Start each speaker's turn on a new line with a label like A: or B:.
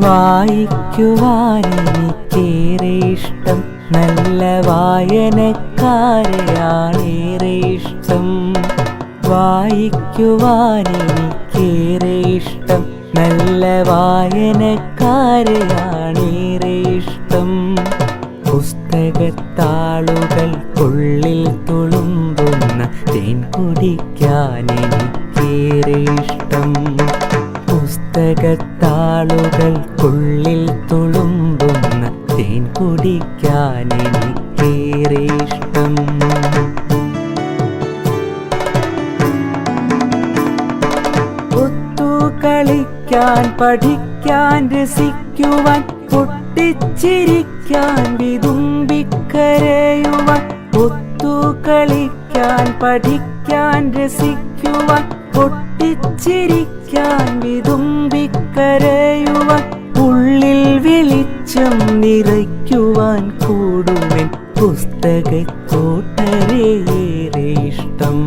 A: വായിക്കുവാൻ എനിക്കേറെ ഇഷ്ടം, നല്ല വായനക്കാരെയാണേറെ ഇഷ്ടം. വായിക്കുവാൻ എനിക്കേറെ ഇഷ്ടം, നല്ല വായനക്കാരെയാണേറെ ഇഷ്ടം. പുസ്തകത്താളുകൾക്കുള്ളിൽ തുളുമ്പുന്ന തേൻ കുടിക്കാൻ എനിക്കേറെ ഇഷ്ടം. പുസ്തകത്താളുകൾക്കുള്ളിൽ തുളുമ്പുന്ന തേൻ കുടിക്കാൻ എനിക്കേറെ ഇഷ്ടം. ഒത്തുകളിക്കാൻ, പഠിക്കാൻ, രസിക്കുവാൻ, പൊട്ടിച്ചിരിക്കാൻ, വിതുമ്പിക്കരയുവാൻ. ഒത്തുകളിക്കാൻ, പഠിക്കാൻ, രസിക്കുവാൻ, പൊട്ടിച്ചിരിക്കാൻ, വിതുമ്പിക്കരയുവാൻ. ഉള്ളിൽ വെളിച്ചം നിറയ്ക്കുവാൻ കൂടുവൻ പുസ്തകക്കോട്ടരയേറെ ഇഷ്ടം.